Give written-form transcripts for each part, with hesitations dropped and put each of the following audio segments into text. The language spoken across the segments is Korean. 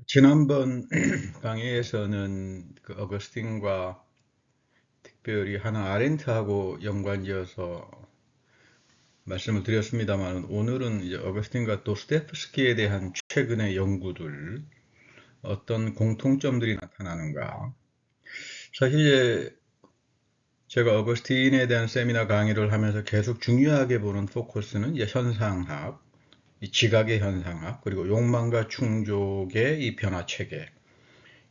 지난번 강의에서는 그 어거스틴과 특별히 하나 아렌트하고 연관지어서 말씀을 드렸습니다만, 오늘은 이제 어거스틴과 도스토옙스키에 대한 최근의 연구들, 어떤 공통점들이 나타나는가. 사실 이제 제가 어거스틴에 대한 세미나 강의를 하면서 계속 중요하게 보는 포커스는 이제 현상학, 이 지각의 현상학, 그리고 욕망과 충족의 이 변화 체계,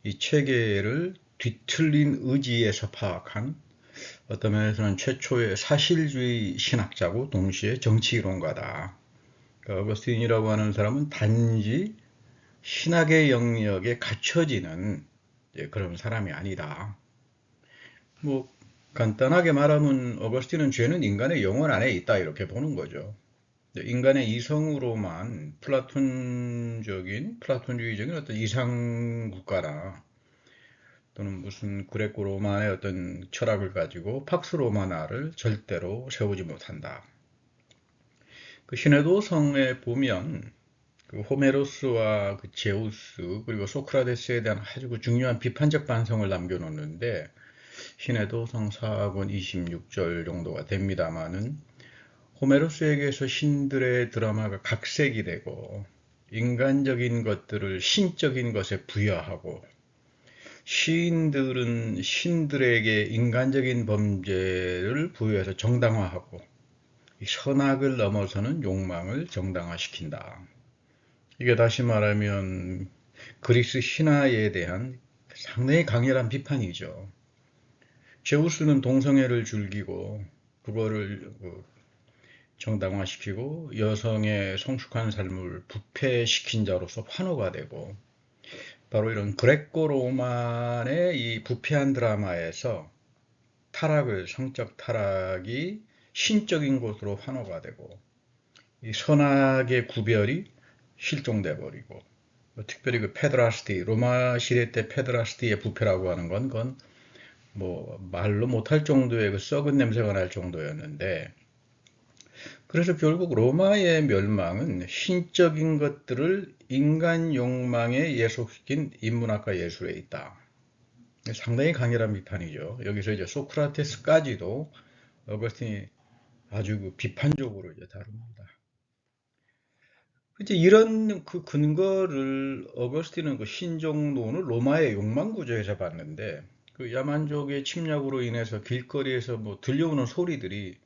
이 체계를 뒤틀린 의지에서 파악한, 어떤 면에서는 최초의 사실주의 신학자고 동시에 정치이론가다. 그러니까 어거스틴이라고 하는 사람은 단지 신학의 영역에 갇혀지는 그런 사람이 아니다. 뭐 간단하게 말하면 어거스틴은 죄는 인간의 영혼 안에 있다, 이렇게 보는 거죠. 인간의 이성으로만 플라톤주의적인 어떤 이상 국가나, 또는 무슨 그레코 로마의 어떤 철학을 가지고 팍스 로마나를 절대로 세우지 못한다. 그 신해도성에 보면 그 호메로스와 그 제우스 그리고 소크라테스에 대한 아주 그 중요한 비판적 반성을 남겨놓는데, 신해도성 4권 26절 정도가 됩니다마는, 호메로스에게서 신들의 드라마가 각색이 되고 인간적인 것들을 신적인 것에 부여하고, 시인들은 신들에게 인간적인 범죄를 부여해서 정당화하고, 선악을 넘어서는 욕망을 정당화시킨다. 이게 다시 말하면 그리스 신화에 대한 상당히 강렬한 비판이죠. 제우스는 동성애를 즐기고 그거를 정당화시키고 여성의 성숙한 삶을 부패시킨 자로서 환호가 되고, 바로 이런 그레코 로만의 이 부패한 드라마에서 성적 타락이 신적인 것으로 환호가 되고, 이 선악의 구별이 실종돼 버리고, 특별히 그 페드라스티, 로마 시대 때 페드라스티의 부패라고 하는 건, 그건 뭐 말로 못할 정도의 그 썩은 냄새가 날 정도였는데, 그래서 결국 로마의 멸망은 신적인 것들을 인간 욕망에 예속시킨 인문학과 예술에 있다. 상당히 강렬한 비판이죠. 여기서 이제 소크라테스까지도 어거스틴이 아주 그 비판적으로 이제 다룹니다. 이제 이런 그 근거를 어거스틴은 그 신종론을 로마의 욕망 구조에서 봤는데, 그 야만족의 침략으로 인해서 길거리에서 뭐 들려오는 소리들이,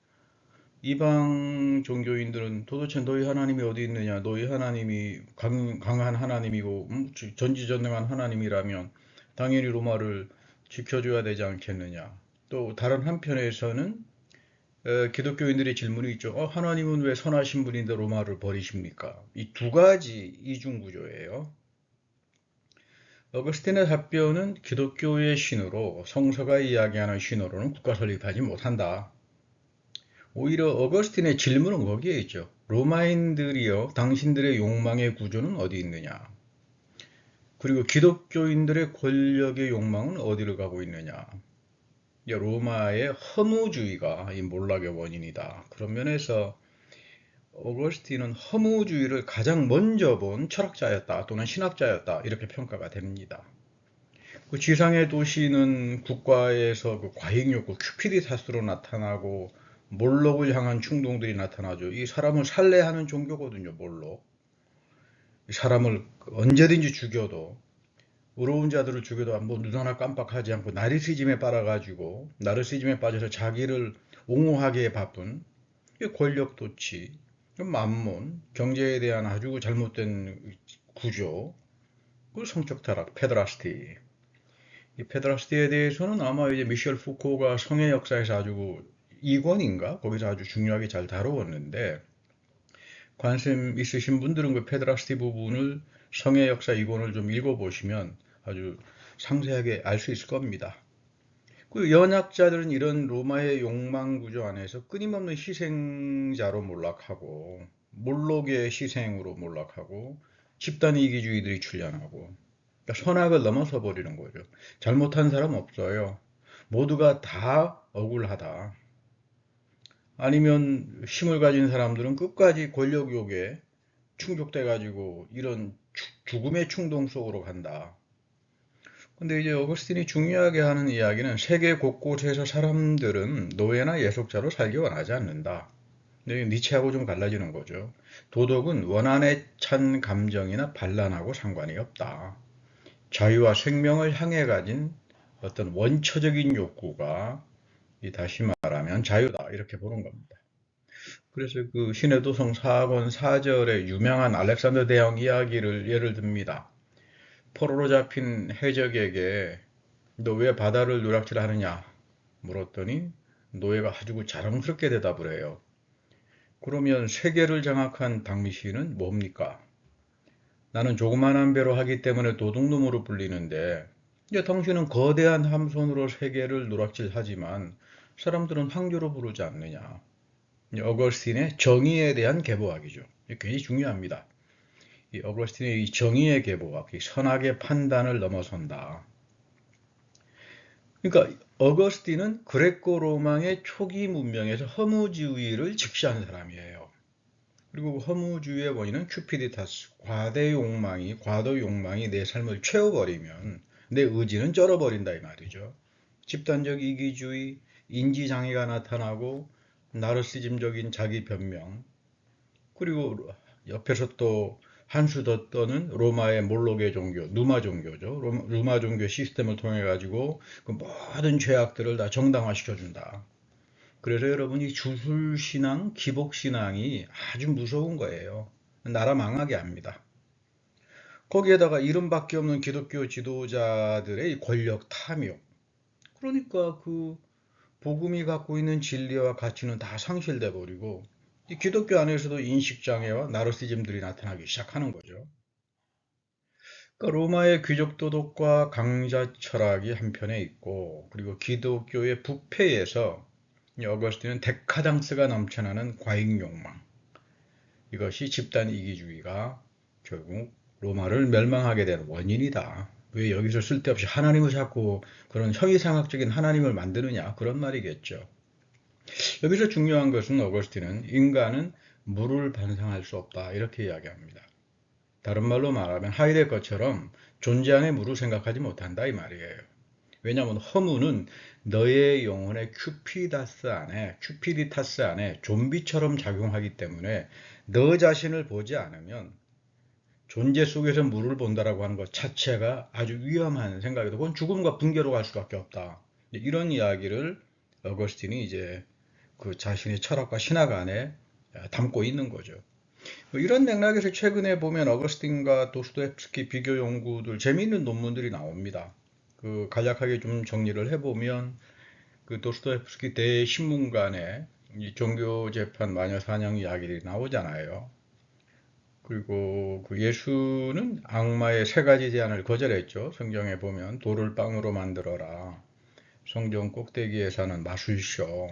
이방 종교인들은 도대체 너희 하나님이 어디 있느냐, 너희 하나님이 강한 하나님이고 전지전능한 하나님이라면 당연히 로마를 지켜줘야 되지 않겠느냐. 또 다른 한편에서는 기독교인들의 질문이 있죠. 하나님은 왜 선하신 분인데 로마를 버리십니까? 이 두 가지 이중 구조예요. 어거스틴의 답변은 기독교의 신으로, 성서가 이야기하는 신으로는 국가 설립하지 못한다. 오히려 어거스틴의 질문은 거기에 있죠. 로마인들이여, 당신들의 욕망의 구조는 어디 있느냐? 그리고 기독교인들의 권력의 욕망은 어디로 가고 있느냐? 로마의 허무주의가 이 몰락의 원인이다. 그런 면에서 오거스틴은 허무주의를 가장 먼저 본 철학자였다, 또는 신학자였다, 이렇게 평가가 됩니다. 그 지상의 도시는 국가에서 그 과잉욕구, 큐피디타스로 나타나고 몰록을 향한 충동들이 나타나죠. 이 사람을 살해하는 종교거든요, 몰록. 사람을 언제든지 죽여도, 의로운 자들을 죽여도 뭐 눈 하나 깜빡하지 않고 나르시즘에 빠져서 자기를 옹호하기에 바쁜 권력 도취, 만몬, 경제에 대한 아주 잘못된 구조, 그 성적 타락, 페드라스티. 이 페드라스티에 대해서는 아마 이제 미셸 푸코가 성의 역사에서 아주 2권인가? 거기서 아주 중요하게 잘 다루었는데, 관심 있으신 분들은 그 페드라스티 부분을, 성의 역사 2권을 좀 읽어보시면 아주 상세하게 알 수 있을 겁니다. 그 연약자들은 이런 로마의 욕망 구조 안에서 끊임없는 희생자로 몰락하고, 몰록의 희생으로 몰락하고, 집단 이기주의들이 출현하고, 그러니까 선악을 넘어서 버리는 거죠. 잘못한 사람 없어요. 모두가 다 억울하다. 아니면 힘을 가진 사람들은 끝까지 권력욕에 충족돼 가지고 이런 죽음의 충동 속으로 간다. 근데 이제 어거스틴이 중요하게 하는 이야기는 세계 곳곳에서 사람들은 노예나 예속자로 살기 원하지 않는다. 근데 니체하고 좀 갈라지는 거죠. 도덕은 원한에 찬 감정이나 반란하고 상관이 없다. 자유와 생명을 향해 가진 어떤 원초적인 욕구가 다시 말하면 자유다 이렇게 보는 겁니다. 그래서 그 신의 도성 4권 4절의 유명한 알렉산더 대왕 이야기를 예를 듭니다. 포로로 잡힌 해적에게 너 왜 바다를 누락질하느냐 물었더니 노예가 아주 자랑스럽게 대답을 해요. 그러면 세계를 장악한 당신은 뭡니까? 나는 조그만한 배로 하기 때문에 도둑놈으로 불리는데 이제 당신은 거대한 함선으로 세계를 누락질하지만 사람들은 황제로 부르지 않느냐. 어거스틴의 정의에 대한 계보학이죠. 이게 굉장히 중요합니다. 이 어거스틴의 이 정의의 계보학, 이 선악의 판단을 넘어선다. 그러니까 어거스틴은 그레코 로마의 초기 문명에서 허무주의를 직시한 사람이에요. 그리고 허무주의의 원인은 큐피디타스, 과도 욕망이 내 삶을 채워버리면 내 의지는 쩔어버린다 이 말이죠. 집단적 이기주의, 인지장애가 나타나고 나르시즘적인 자기 변명, 그리고 옆에서 또 한 수 더 떠는 로마의 몰록의 종교, 누마 종교죠. 누마 종교 시스템을 통해 가지고 그 모든 죄악들을 다 정당화시켜 준다. 그래서 여러분이 주술신앙, 기복신앙이 아주 무서운 거예요. 나라 망하게 합니다. 거기에다가 이름밖에 없는 기독교 지도자들의 권력 탐욕. 그러니까 그 복음이 갖고 있는 진리와 가치는 다 상실돼 버리고 이 기독교 안에서도 인식장애와 나르시즘들이 나타나기 시작하는 거죠. 그러니까 로마의 귀족 도덕과 강자 철학이 한편에 있고 그리고 기독교의 부패에서 어거스틴은 데카당스가 넘쳐나는 과잉 욕망. 이것이 집단 이기주의가 결국 로마를 멸망하게 된 원인이다. 왜 여기서 쓸데없이 하나님을 자꾸 그런 형이상학적인 하나님을 만드느냐 그런 말이겠죠. 여기서 중요한 것은 어거스틴은 인간은 물을 반성할 수 없다 이렇게 이야기합니다. 다른 말로 말하면 하이데거처럼 존재 안에 물을 생각하지 못한다 이 말이에요. 왜냐하면 허무는 너의 영혼의 큐피디타스 안에 좀비처럼 작용하기 때문에 너 자신을 보지 않으면 존재 속에서 물을 본다라고 하는 것 자체가 아주 위험한 생각이다. 그건 죽음과 붕괴로 갈 수밖에 없다. 이런 이야기를 어거스틴이 이제 그 자신의 철학과 신학 안에 담고 있는 거죠. 이런 맥락에서 최근에 보면 어거스틴과 도스토옙스키 비교 연구들 재미있는 논문들이 나옵니다. 그 간략하게 좀 정리를 해보면 그 도스토옙스키 대신문관에 이 종교 재판 마녀 사냥 이야기들이 나오잖아요. 그리고 그 예수는 악마의 세 가지 제안을 거절했죠. 성경에 보면 돌을 빵으로 만들어라. 성전 꼭대기에 사는 마술쇼,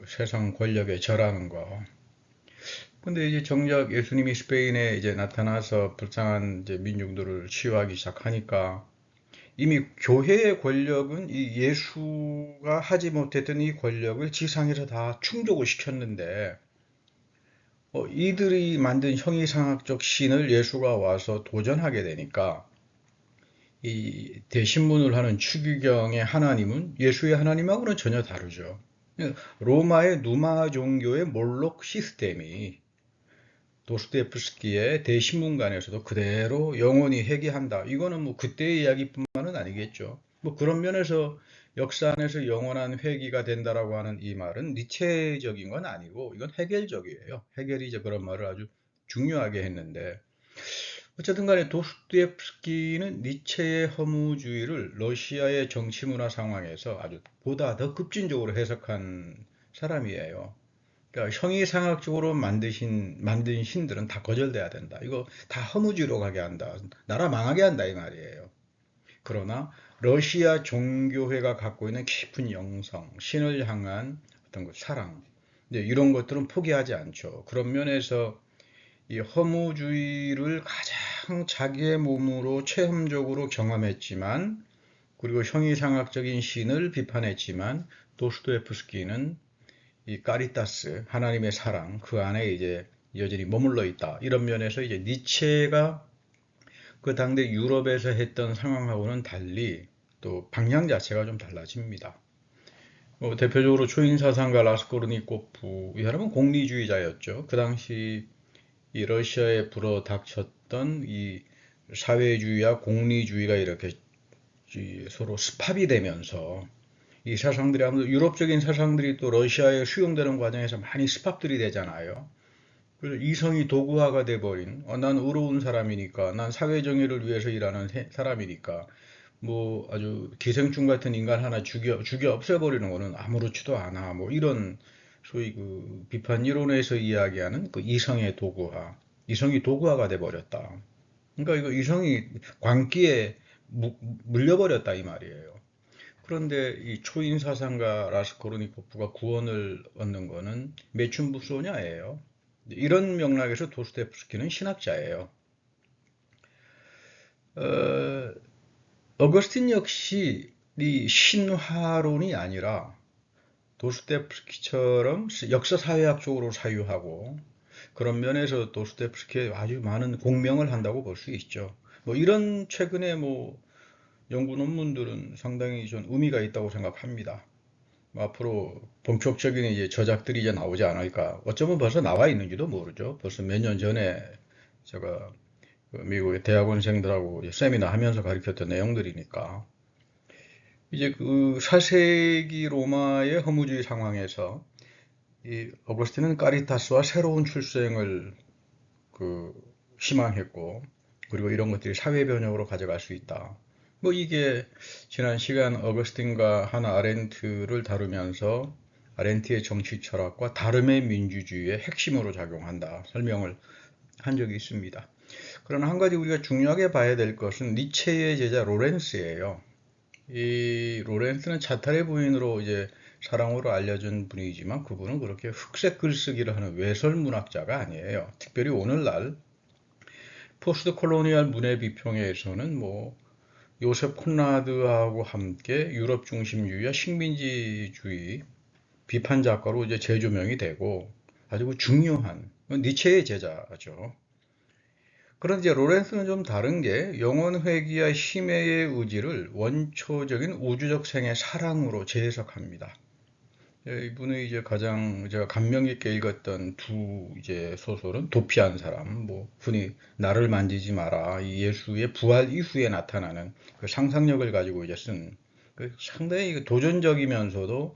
세상 권력에 절하는 거. 근데 이제 정작 예수님이 스페인에 이제 나타나서 불쌍한 이제 민중들을 치유하기 시작하니까 이미 교회의 권력은 이 예수가 하지 못했던 이 권력을 지상에서 다 충족을 시켰는데 이들이 만든 형이상학적 신을 예수가 와서 도전하게 되니까 이 대신문을 하는 추기경의 하나님은 예수의 하나님하고는 전혀 다르죠. 로마의 누마 종교의 몰록 시스템이 도스토옙스키의 대신문관에서도 그대로 영원히 회귀한다. 이거는 뭐 그때의 이야기뿐만은 아니겠죠. 뭐 그런 면에서 역사 안에서 영원한 회귀가 된다라고 하는 이 말은 니체적인 건 아니고 이건 해겔적이에요. 해겔이 이제 그런 말을 아주 중요하게 했는데 어쨌든 간에 도스토옙스키는 니체의 허무주의를 러시아의 정치 문화 상황에서 아주 보다 더 급진적으로 해석한 사람이에요. 그러니까 형이상학적으로 만든 신들은 다 거절돼야 된다. 이거 다 허무주의로 가게 한다. 나라 망하게 한다 이 말이에요. 그러나 러시아 종교회가 갖고 있는 깊은 영성, 신을 향한 어떤 그 사랑, 이런 것들은 포기하지 않죠. 그런 면에서 이 허무주의를 가장 자기의 몸으로 체험적으로 경험했지만, 그리고 형이상학적인 신을 비판했지만, 도스토옙스키는 이 까리타스, 하나님의 사랑, 그 안에 이제 여전히 머물러 있다. 이런 면에서 이제 니체가 그 당대 유럽에서 했던 상황하고는 달리 또 방향 자체가 좀 달라집니다. 대표적으로 초인사상가 라스코르니코프 이 사람은 공리주의자였죠. 그 당시 이 러시아에 불어닥쳤던 이 사회주의와 공리주의가 이렇게 서로 스팝이 되면서 이 사상들이 아무래도 유럽적인 사상들이 또 러시아에 수용되는 과정에서 많이 스팝들이 되잖아요. 그래서 이성이 도구화가 돼버린, 난 의로운 사람이니까, 난 사회정의를 위해서 일하는 사람이니까, 뭐 아주 기생충 같은 인간 하나 죽여 없애버리는 거는 아무렇지도 않아. 뭐 이런 소위 그 비판 이론에서 이야기하는 그 이성의 도구화, 이성이 도구화가 돼버렸다. 그러니까 이거 이성이 광기에 물려버렸다 이 말이에요. 그런데 이 초인 사상가 라스코르니코프가 구원을 얻는 거는 매춘부소녀예요. 이런 맥락에서 도스토옙스키는 신학자예요. 어, 어거스틴 역시 이 신화론이 아니라 도스토옙스키처럼 역사사회학적으로 사유하고 그런 면에서 도스토옙스키에 아주 많은 공명을 한다고 볼 수 있죠. 뭐 이런 최근에 뭐 연구 논문들은 상당히 좀 의미가 있다고 생각합니다. 앞으로 본격적인 이제 저작들이 이제 나오지 않을까. 어쩌면 벌써 나와 있는지도 모르죠. 벌써 몇 년 전에 제가 그 미국의 대학원생들하고 세미나 하면서 가르쳤던 내용들이니까. 이제 그 4세기 로마의 허무주의 상황에서 이 어거스틴은 까리타스와 새로운 출생을 그 희망했고, 그리고 이런 것들이 사회 변혁으로 가져갈 수 있다. 뭐 이게 지난 시간 어거스틴과 하나 아렌트를 다루면서 아렌트의 정치 철학과 다름의 민주주의의 핵심으로 작용한다 설명을 한 적이 있습니다. 그러나 한 가지 우리가 중요하게 봐야 될 것은 니체의 제자 로렌스예요. 이 로렌스는 차탈의 부인으로 이제 사랑으로 알려진 분이지만 그분은 그렇게 흑색 글쓰기를 하는 외설 문학자가 아니에요. 특별히 오늘날 포스트 콜로니얼 문해 비평에서는 뭐 요셉 콘라드하고 함께 유럽 중심주의와 식민지주의 비판 작가로 이제 재조명이 되고 아주 중요한 니체의 제자죠. 그런데 이제 로렌스는 좀 다른 게 영혼 회귀와 힘의 의지를 원초적인 우주적 생의 사랑으로 재해석합니다. 이분의 이제 가장 제가 감명 깊게 읽었던 두 이제 소설은 도피한 사람, 뭐 흔히 나를 만지지 마라, 이 예수의 부활 이후에 나타나는 그 상상력을 가지고 이제 쓴 상당히 도전적이면서도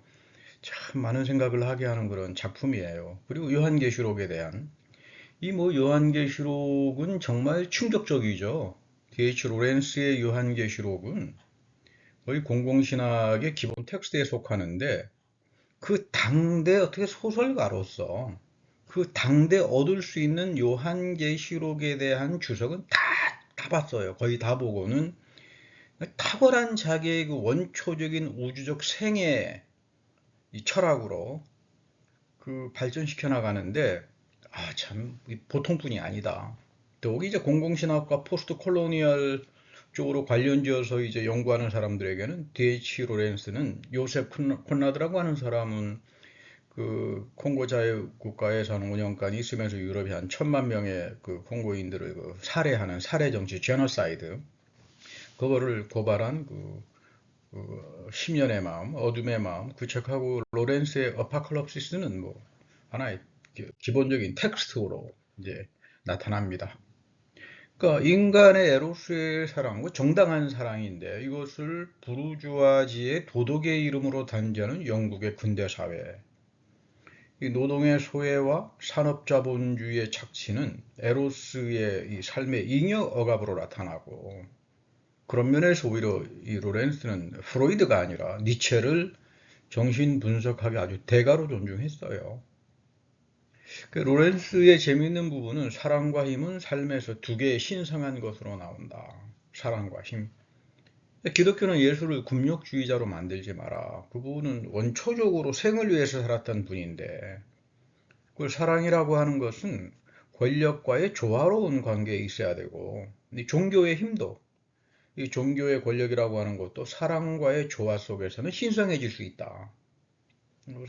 참 많은 생각을 하게 하는 그런 작품이에요. 그리고 요한계시록에 대한 이 뭐 요한계시록은 정말 충격적이죠. D.H. 로렌스의 요한계시록은 거의 공공신학의 기본 텍스트에 속하는데 그 당대 어떻게 소설가로서 그 당대 얻을 수 있는 요한계시록에 대한 주석은 다 봤어요. 거의 다 보고는 탁월한 자기의 그 원초적인 우주적 생애 이 철학으로 그 발전시켜 나가는데 참 보통 분이 아니다. 더욱이 이제 공공신학과 포스트 콜로니얼 쪽으로 관련지어서 이제 연구하는 사람들에게는 D.H. 로렌스는 요셉 콘라드라고 하는 사람은 그 콩고 자유국가에서 한 5년간 있으면서 유럽에 한 1,000만 명의 그 콩고인들을 그 살해하는 살해 정치 제너사이드 그거를 고발한 그 10년의 마음, 어둠의 마음 그 책하고 로렌스의 어파클롭시스는 뭐 하나의 기본적인 텍스트로 이제 나타납니다. 그러니까 인간의 에로스의 사랑, 정당한 사랑인데 이것을 부르주아지의 도덕의 이름으로 단죄하는 영국의 근대 사회. 이 노동의 소외와 산업자본주의의 착취는 에로스의 이 삶의 잉여 억압으로 나타나고 그런 면에서 오히려 이 로렌스는 프로이드가 아니라 니체를 정신 분석학의 아주 대가로 존중했어요. 그 로렌스의 재미있는 부분은 사랑과 힘은 삶에서 두 개의 신성한 것으로 나온다. 사랑과 힘. 기독교는 예수를 금욕주의자로 만들지 마라. 그분은 원초적으로 생을 위해서 살았던 분인데 그 사랑이라고 하는 것은 권력과의 조화로운 관계에 있어야 되고 이 종교의 힘도 이 종교의 권력이라고 하는 것도 사랑과의 조화 속에서는 신성해질 수 있다.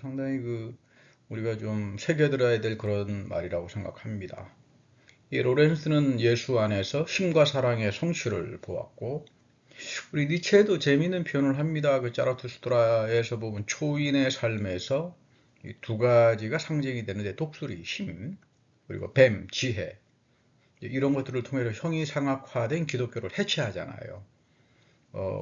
상당히 그 우리가 좀 새겨들어야 될 그런 말이라고 생각합니다. 이 로렌스는 예수 안에서 힘과 사랑의 성취를 보았고, 우리 니체도 재미있는 표현을 합니다. 그 자라투스트라에서 보면 초인의 삶에서 이 두 가지가 상징이 되는데, 독수리, 힘, 그리고 뱀, 지혜, 이런 것들을 통해서 형이상학화된 기독교를 해체하잖아요.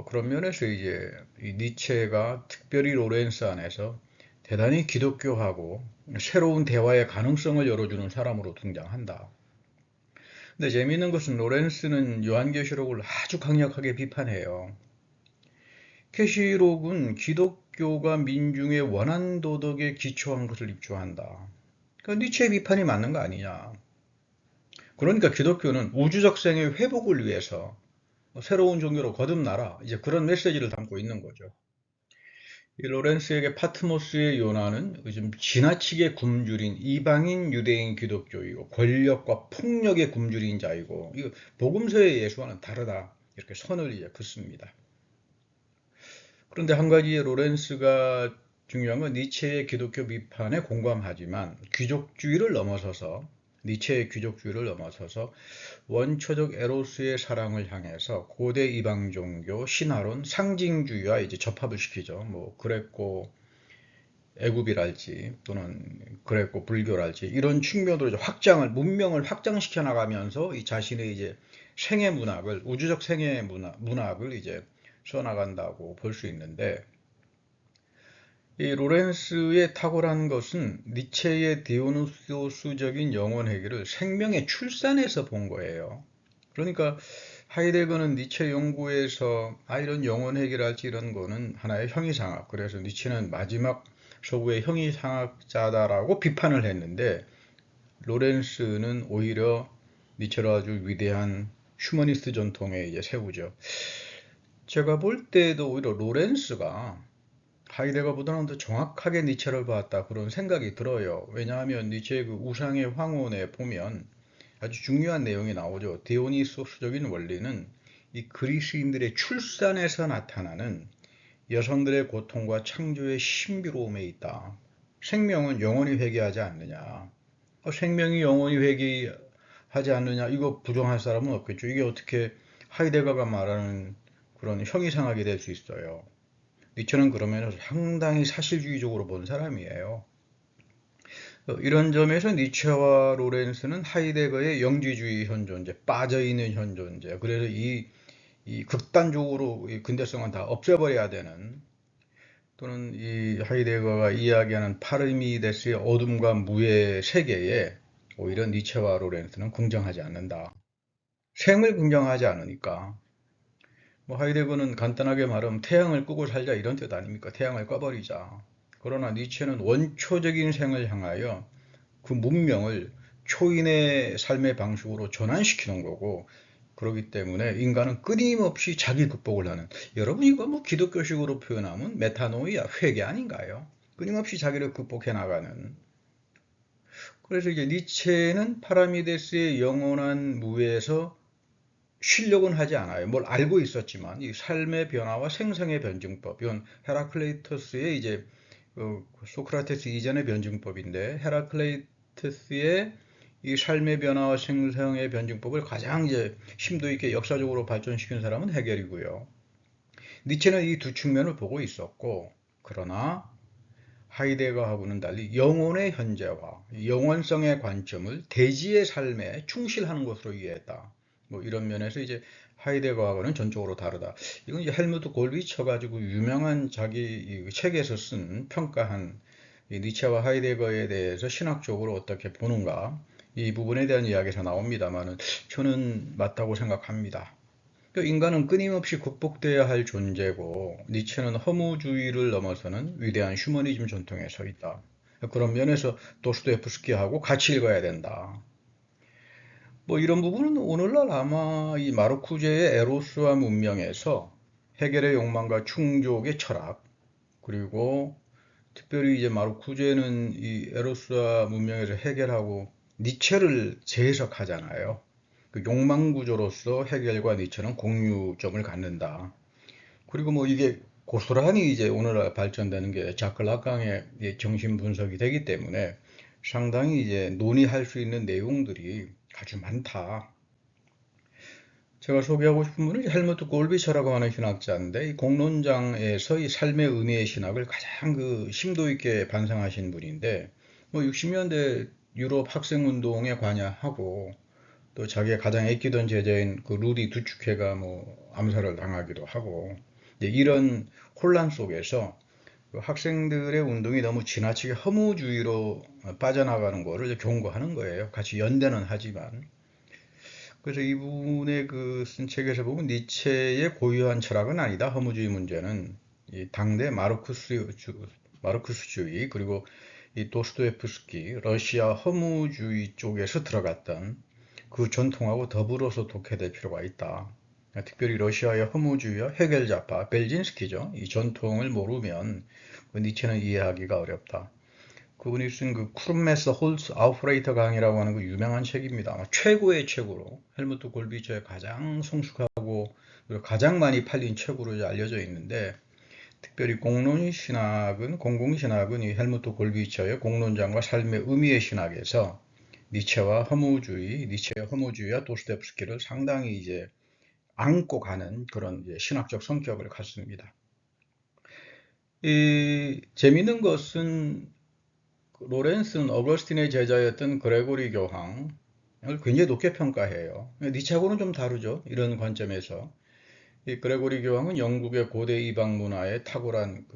그런 면에서 이제 이 니체가 특별히 로렌스 안에서 대단히 기독교하고 새로운 대화의 가능성을 열어주는 사람으로 등장한다. 근데 재미있는 것은 로렌스는 요한계시록을 아주 강력하게 비판해요. 계시록은 기독교가 민중의 원한 도덕에 기초한 것을 입주한다. 그러니까 니체의 비판이 맞는 거 아니냐. 그러니까 기독교는 우주적 생의 회복을 위해서 새로운 종교로 거듭나라. 이제 그런 메시지를 담고 있는 거죠. 이 로렌스에게 파트모스의 요나는 요즘 지나치게 굶주린 이방인 유대인 기독교이고 권력과 폭력의 굶주린 자이고, 이거 복음서의 예수와는 다르다. 이렇게 선을 이제 긋습니다. 그런데 한 가지 로렌스가 중요한 건 니체의 기독교 비판에 공감하지만 니체의 귀족주의를 넘어서서 원초적 에로스의 사랑을 향해서 고대 이방 종교, 신화론, 상징주의와 이제 접합을 시키죠. 뭐 그레코 애굽이랄지 또는 그레코 불교랄지 이런 측면으로 문명을 확장시켜 나가면서 이 자신의 이제 생애 문학을, 우주적 생애 문학을 이제 써나간다고 볼 수 있는데, 이 로렌스의 탁월한 것은 니체의 디오누소스적인 영혼 회귀를 생명의 출산에서 본 거예요. 그러니까 하이데거는 니체 연구에서 이런 영혼 회귀랄지 이런 거는 하나의 형이상학, 그래서 니체는 마지막 서구의 형이상학자다라고 비판을 했는데, 로렌스는 오히려 니체로 아주 위대한 휴머니스트 전통에 이제 세우죠. 제가 볼 때도 오히려 로렌스가 하이데거보다는 더 정확하게 니체를 봤다, 그런 생각이 들어요. 왜냐하면 니체의 그 우상의 황혼에 보면 아주 중요한 내용이 나오죠. 디오니소스적인 원리는 이 그리스인들의 출산에서 나타나는 여성들의 고통과 창조의 신비로움에 있다. 생명은 영원히 회귀하지 않느냐. 생명이 영원히 회귀하지 않느냐. 이거 부정할 사람은 없겠죠. 이게 어떻게 하이데거가 말하는 그런 형이상학이 될 수 있어요. 니체는 그러면 상당히 사실주의적으로 본 사람이에요. 이런 점에서 니체와 로렌스는 하이데거의 영지주의 현존제, 빠져있는 현존제, 그래서 이 극단적으로 이 근대성은 다 없애버려야 되는, 또는 이 하이데거가 이야기하는 파르미데스의 어둠과 무의 세계에 오히려 니체와 로렌스는 긍정하지 않는다. 생을 긍정하지 않으니까. 뭐 하이데거는 간단하게 말하면 태양을 끄고 살자 이런 뜻 아닙니까? 태양을 꺼버리자. 그러나 니체는 원초적인 생을 향하여 그 문명을 초인의 삶의 방식으로 전환시키는 거고, 그렇기 때문에 인간은 끊임없이 자기 극복을 하는, 여러분 이거 뭐 기독교식으로 표현하면 메타노이아, 회개 아닌가요? 끊임없이 자기를 극복해 나가는. 그래서 이제 니체는 파라미데스의 영원한 무에서 쉬려고는 하지 않아요. 뭘 알고 있었지만 이 삶의 변화와 생성의 변증법, 이건 헤라클레이토스의 이제 소크라테스 이전의 변증법인데, 헤라클레이토스의 이 삶의 변화와 생성의 변증법을 가장 이제 심도 있게 역사적으로 발전시킨 사람은 헤겔이고요. 니체는 이 두 측면을 보고 있었고, 그러나 하이데거하고는 달리 영혼의 현재화, 영원성의 관점을 대지의 삶에 충실하는 것으로 이해했다. 뭐 이런 면에서 이제 하이데거하고는 전적으로 다르다. 이건 이제 헬무트 골비처 가지고 유명한 자기 책에서 쓴 평가한 이 니체와 하이데거에 대해서 신학적으로 어떻게 보는가, 이 부분에 대한 이야기에서 나옵니다만은 저는 맞다고 생각합니다. 인간은 끊임없이 극복돼야 할 존재고, 니체는 허무주의를 넘어서는 위대한 휴머니즘 전통에 서 있다. 그런 면에서 도스토옙스키하고 같이 읽어야 된다. 뭐 이런 부분은 오늘날 아마 이 마르쿠제의 에로스와 문명에서 해결의 욕망과 충족의 철학, 그리고 특별히 이제 마르쿠제는 이 에로스와 문명에서 해결하고 니체를 재해석하잖아요. 그 욕망 구조로서 해겔과 니체는 공유점을 갖는다. 그리고 뭐 이게 고스란히 이제 오늘날 발전되는 게 자클 락강의 정신 분석이 되기 때문에 상당히 이제 논의할 수 있는 내용들이 아주 많다. 제가 소개하고 싶은 분은 헬무트 골비처라고 하는 신학자인데, 이 공론장에서 이 삶의 의미의 신학을 가장 그 심도 있게 반성하신 분인데, 뭐 60년대 유럽 학생운동에 관여하고, 또 자기의 가장 아끼던 제자인 그 루디 두축회가 뭐 암살을 당하기도 하고, 이제 이런 혼란 속에서 그 학생들의 운동이 너무 지나치게 허무주의로 빠져나가는 거를 경고하는 거예요. 같이 연대는 하지만. 그래서 이분의 그 쓴 책에서 보면 니체의 고유한 철학은 아니다. 허무주의 문제는 이 당대 마르크스주의 그리고 이 도스토옙스키 러시아 허무주의 쪽에서 들어갔던 그 전통하고 더불어서 독해될 필요가 있다. 특별히 러시아의 허무주의와 헤겔좌파, 벨진스키죠. 이 전통을 모르면 그 니체는 이해하기가 어렵다. 그분이 쓴 그 쿠르메스 홀스 아우프레이터 강이라고 하는 그 유명한 책입니다. 아마 최고의 책으로 헬무트 골비처의 가장 성숙하고 그리고 가장 많이 팔린 책으로 알려져 있는데, 특별히 공공신학은 이 헬무트 골비처의 공론장과 삶의 의미의 신학에서 니체의 허무주의와 도스토옙스키를 상당히 이제 안고 가는 그런 이제 신학적 성격을 갖습니다. 이 재미있는 것은 로렌스는 어거스틴의 제자였던 그레고리 교황을 굉장히 높게 평가해요. 니체하고는 좀 다르죠. 이런 관점에서. 이 그레고리 교황은 영국의 고대 이방 문화에 탁월한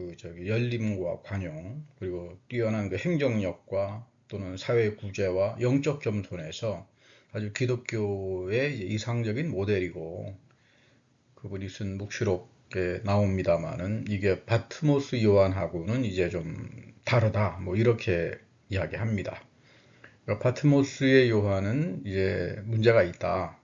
열림과 관용, 그리고 뛰어난 그 행정력과 또는 사회 구제와 영적 겸손에서 아주 기독교의 이상적인 모델이고, 그분이 쓴 묵시록에 나옵니다만은 이게 바트모스 요한하고는 이제 좀 다르다. 뭐 이렇게 이야기합니다. 그러니까 바트모스의 요한은 이제 문제가 있다.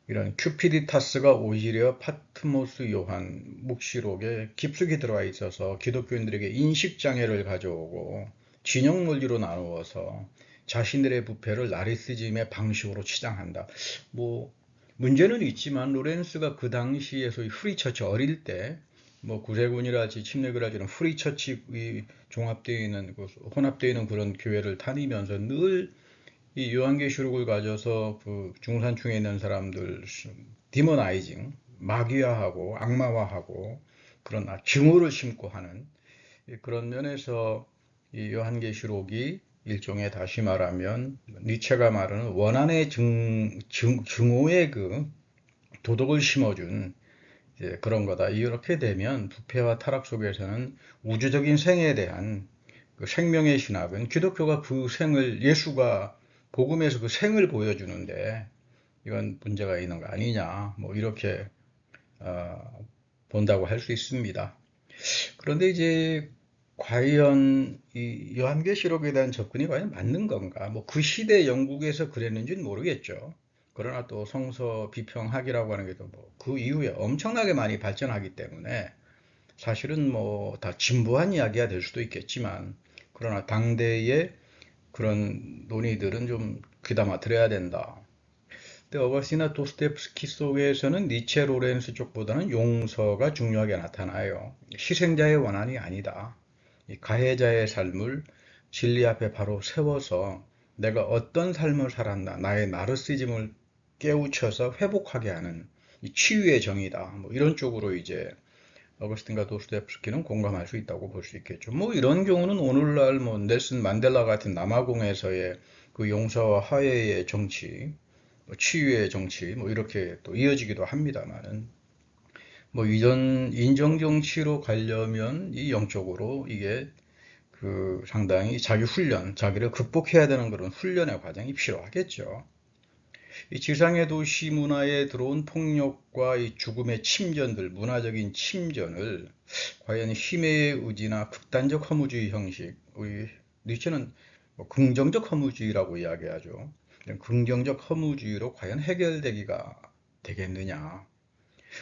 이런 큐피디타스가 오히려 파트모스 요한 묵시록에 깊숙이 들어와 있어서 기독교인들에게 인식장애를 가져오고 진영 논리로 나누어서 자신들의 부패를 나르시즘의 방식으로 치장한다. 뭐 문제는 있지만 로렌스가 그 당시에 소위 프리처치 어릴 때 뭐 구세군이랄지 침례교랄지 이런 프리처치 종합되어 있는 혼합되어 있는 그런 교회를 다니면서 늘 이 요한계시록을 가져서 그 중산층에 있는 사람들 디모나이징, 마귀화하고 악마화하고 그런 증오를 심고 하는 그런 면에서 이 요한계시록이 일종의 다시 말하면 니체가 말하는 원한의 증오의 그 도덕을 심어준 그런 거다. 이렇게 되면 부패와 타락 속에서는 우주적인 생에 대한 그 생명의 신학은 기독교가 그 생을 예수가 복음에서 그 생을 보여주는데 이건 문제가 있는 거 아니냐 뭐 이렇게 본다고 할 수 있습니다. 그런데 이제 과연 이 요한계시록에 대한 접근이 과연 맞는 건가? 뭐 그 시대 영국에서 그랬는지는 모르겠죠. 그러나 또 성서 비평학이라고 하는 게 또 뭐 그 이후에 엄청나게 많이 발전하기 때문에 사실은 뭐 다 진부한 이야기가 될 수도 있겠지만, 그러나 당대의 그런 논의들은 좀 귀담아 들어야 된다. 근데 어거스티나 도스토옙스키 속에서는 니체 로렌스 쪽보다는 용서가 중요하게 나타나요. 희생자의 원한이 아니다. 이 가해자의 삶을 진리 앞에 바로 세워서 내가 어떤 삶을 살았나, 나의 나르시즘을 깨우쳐서 회복하게 하는 이 치유의 정의다. 뭐 이런 쪽으로 이제 어거스틴과 도스토옙스키는 공감할 수 있다고 볼 수 있겠죠. 뭐 이런 경우는 오늘날 뭐 넬슨 만델라 같은 남아공에서의 그 용서와 화해의 정치, 뭐 치유의 정치, 뭐 이렇게 또 이어지기도 합니다만은, 뭐 이전 인정 정치로 가려면 이 영적으로 이게 그 상당히 자기 훈련, 자기를 극복해야 되는 그런 훈련의 과정이 필요하겠죠. 이 지상의 도시 문화에 들어온 폭력과 이 죽음의 침전들, 문화적인 침전을 과연 힘의 의지나 극단적 허무주의 형식, 우리 니체는 뭐 긍정적 허무주의라고 이야기하죠. 긍정적 허무주의로 과연 해결되기가 되겠느냐.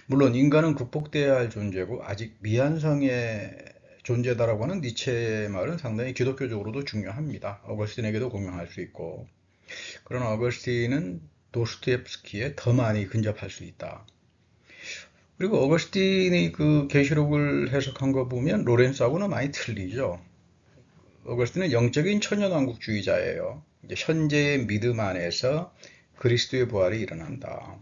물론 인간은 극복돼야 할 존재고 아직 미완성의 존재다라고 하는 니체의 말은 상당히 기독교적으로도 중요합니다. 어거스틴에게도 공명할 수 있고. 그러나 어거스틴은 도스토옙스키에 더 많이 근접할 수 있다. 그리고 어거스틴이 그 계시록을 해석한 거 보면 로렌스하고는 많이 틀리죠. 어거스틴은 영적인 천연왕국주의자예요. 이제 현재의 믿음 안에서 그리스도의 부활이 일어난다.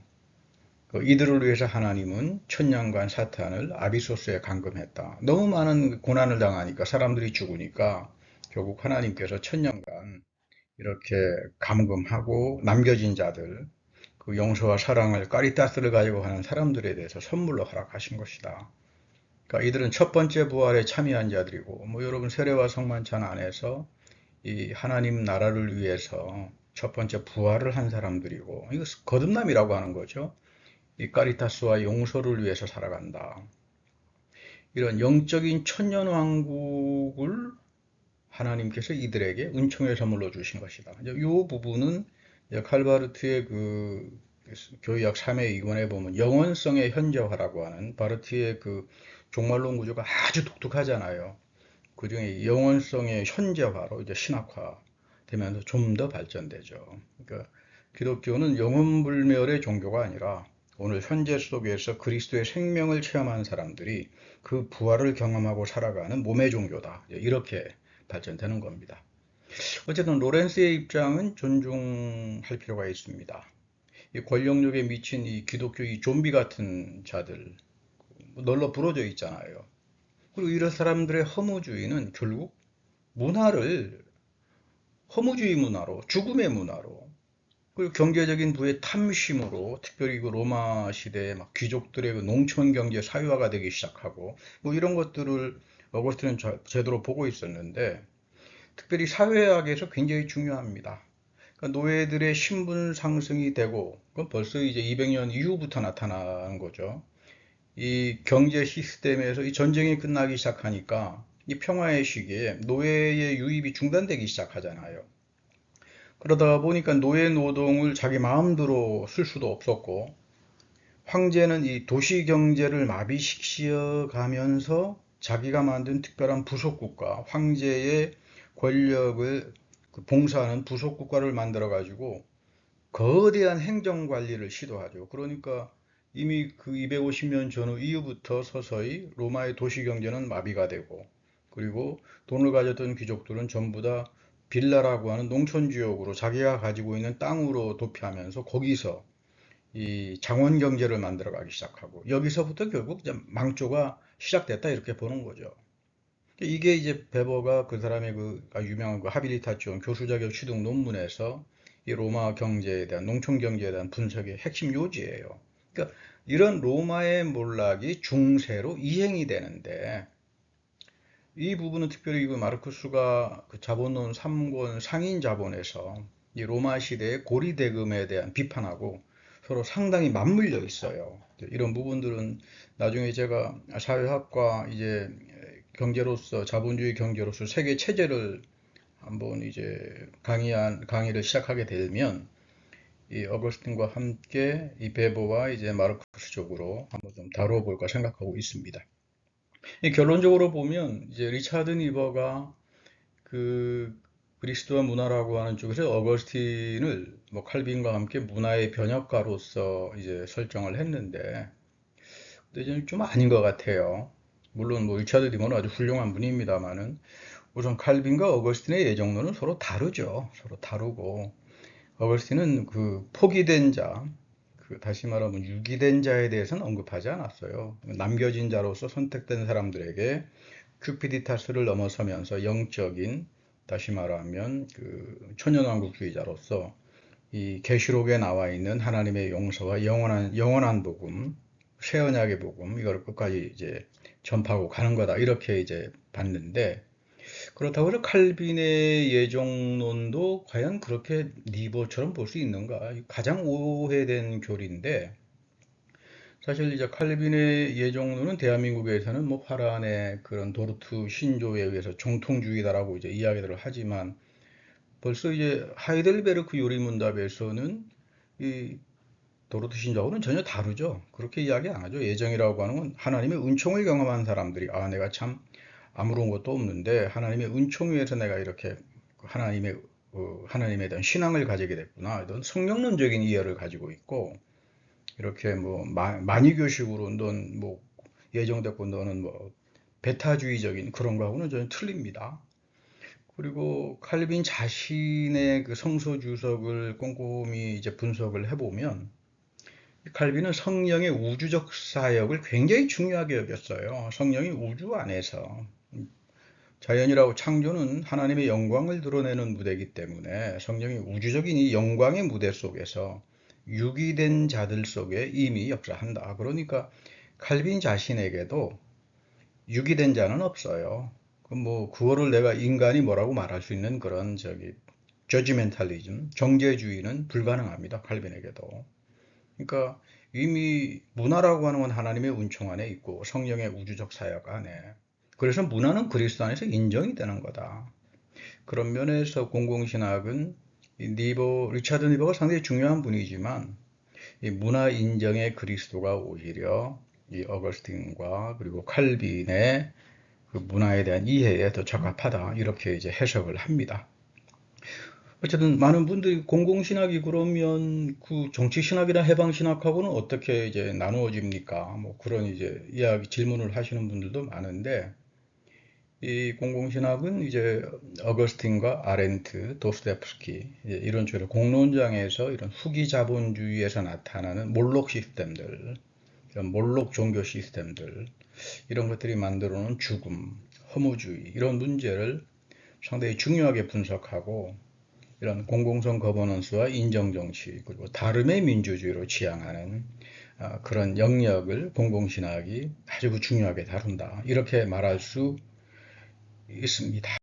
이들을 위해서 하나님은 천년간 사탄을 아비소스에 감금했다. 너무 많은 고난을 당하니까 사람들이 죽으니까 결국 하나님께서 천년간 이렇게 감금하고 남겨진 자들, 그 용서와 사랑을 까리따스를 가지고 하는 사람들에 대해서 선물로 허락하신 것이다. 그러니까 이들은 첫 번째 부활에 참여한 자들이고, 뭐 여러분 세례와 성만찬 안에서 이 하나님 나라를 위해서 첫 번째 부활을 한 사람들이고, 이거 거듭남이라고 하는 거죠. 이 까리타스와 용서를 위해서 살아간다. 이런 영적인 천년왕국을 하나님께서 이들에게 은총의 선물로 주신 것이다. 이 부분은 칼바르트의 그 교의학 3회 이권에 보면 영원성의 현재화라고 하는 바르트의 그 종말론 구조가 아주 독특하잖아요. 그 중에 영원성의 현재화로 이제 신학화 되면서 좀 더 발전되죠. 그러니까 기독교는 영원불멸의 종교가 아니라 오늘 현재 속에서 그리스도의 생명을 체험한 사람들이 그 부활을 경험하고 살아가는 몸의 종교다. 이렇게 발전되는 겁니다. 어쨌든 로렌스의 입장은 존중할 필요가 있습니다. 이 권력욕에 미친 이 기독교 이 좀비 같은 자들 널려 부러져 있잖아요. 그리고 이런 사람들의 허무주의는 결국 문화를 허무주의 문화로, 죽음의 문화로, 그리고 경제적인 부의 탐심으로, 특별히 그 로마 시대에 막 귀족들의 그 농촌 경제 사회화가 되기 시작하고, 뭐 이런 것들을 어거스틴은 제대로 보고 있었는데, 특별히 사회학에서 굉장히 중요합니다. 그러니까 노예들의 신분 상승이 되고, 그건 벌써 이제 200년 이후부터 나타난 거죠. 이 경제 시스템에서 이 전쟁이 끝나기 시작하니까 이 평화의 시기에 노예의 유입이 중단되기 시작하잖아요. 그러다 보니까 노예 노동을 자기 마음대로 쓸 수도 없었고, 황제는 이 도시 경제를 마비시켜 가면서 자기가 만든 특별한 부속국가, 황제의 권력을 봉사하는 부속국가를 만들어 가지고 거대한 행정 관리를 시도하죠. 그러니까 이미 그 250년 전후 이후부터 서서히 로마의 도시 경제는 마비가 되고, 그리고 돈을 가졌던 귀족들은 전부 다 빌라라고 하는 농촌 지역으로 자기가 가지고 있는 땅으로 도피하면서 거기서 이 장원 경제를 만들어 가기 시작하고, 여기서부터 결국 이제 망조가 시작됐다 이렇게 보는 거죠. 이게 이제 베버가 그 사람의 그 유명한 그 하빌리타치온 교수 자격 취득 논문에서 이 로마 경제에 대한 농촌 경제에 대한 분석의 핵심 요지예요. 그러니까 이런 로마의 몰락이 중세로 이행이 되는데, 이 부분은 특별히 그 마르쿠스가 그 자본론 3권 상인 자본에서 이 로마 시대의 고리대금에 대한 비판하고 서로 상당히 맞물려 있어요. 이런 부분들은 나중에 제가 사회학과 이제 경제로서 자본주의 경제로서 세계 체제를 한번 이제 강의를 시작하게 되면 이 어거스틴과 함께 이 베버와 이제 마르쿠스 쪽으로 한번 좀 다뤄볼까 생각하고 있습니다. 결론적으로 보면 이제 리차드 니버가 그 그리스도와 문화라고 하는 쪽에서 어거스틴을 뭐 칼빈과 함께 문화의 변혁가로서 이제 설정을 했는데, 근데 저는 좀 아닌 것 같아요. 물론 뭐 리차드 니버는 아주 훌륭한 분입니다만은 우선 칼빈과 어거스틴의 예정론은 서로 다르죠. 서로 다르고, 어거스틴은 그 포기된 자, 그 다시 말하면 유기된 자에 대해서는 언급하지 않았어요. 남겨진 자로서 선택된 사람들에게 큐피디타스를 넘어서면서 영적인, 다시 말하면 그 천연왕국주의자로서 이 계시록에 나와 있는 하나님의 용서와 영원한 복음, 새 언약의 복음, 이걸 끝까지 이제 전파하고 가는 거다, 이렇게 이제 봤는데, 그렇다고 해서 칼빈의 예정론도 과연 그렇게 니버처럼 볼 수 있는가? 가장 오해된 교리인데, 사실 이제 칼빈의 예정론은 대한민국에서는 뭐 화란의 그런 도르트 신조에 의해서 정통주의다라고 이제 이야기들을 하지만, 벌써 이제 하이델베르크 요리문답에서는 이 도르트 신조하고는 전혀 다르죠. 그렇게 이야기 안 하죠. 예정이라고 하는 건 하나님의 은총을 경험한 사람들이, 아, 내가 참 아무런 것도 없는데 하나님의 은총 위에서 내가 이렇게 하나님에 대한 신앙을 가지게 됐구나, 이런 성경론적인 이해를 가지고 있고, 이렇게 뭐 만이교식으로 넌 뭐 예정됐고 너는 뭐 배타주의적인 그런 거하고는 전혀 틀립니다. 그리고 칼빈 자신의 그 성서 주석을 꼼꼼히 이제 분석을 해보면 칼빈은 성령의 우주적 사역을 굉장히 중요하게 여겼어요. 성령이 우주 안에서 자연이라고 창조는 하나님의 영광을 드러내는 무대이기 때문에 성령이 우주적인 이 영광의 무대 속에서 유기된 자들 속에 이미 역사한다. 그러니까 칼빈 자신에게도 유기된 자는 없어요. 뭐 그거를 내가 인간이 뭐라고 말할 수 있는 그런 저지멘탈리즘, 정죄주의는 불가능합니다. 칼빈에게도. 그러니까 이미 문화라고 하는 건 하나님의 운총 안에 있고 성령의 우주적 사역 안에. 그래서 문화는 그리스도 안에서 인정이 되는 거다. 그런 면에서 공공신학은 리차드 니버가 상당히 중요한 분이지만 이 문화 인정의 그리스도가 오히려 이 어거스틴과 그리고 칼빈의 그 문화에 대한 이해에 더 적합하다. 이렇게 이제 해석을 합니다. 어쨌든 많은 분들이 공공신학이 그러면 그 정치신학이나 해방신학하고는 어떻게 이제 나누어집니까? 뭐 그런 이제 질문을 하시는 분들도 많은데, 이 공공신학은 이제 어거스틴과 아렌트, 도스토옙스키 이런 쪽으로 공론장에서 이런 후기 자본주의에서 나타나는 몰록 시스템들, 이런 몰록 종교 시스템들, 이런 것들이 만들어 놓은 죽음, 허무주의 이런 문제를 상당히 중요하게 분석하고 이런 공공성 거버넌스와 인정정치 그리고 다름의 민주주의로 지향하는 그런 영역을 공공신학이 아주 중요하게 다룬다. 이렇게 말할 수 있습니다.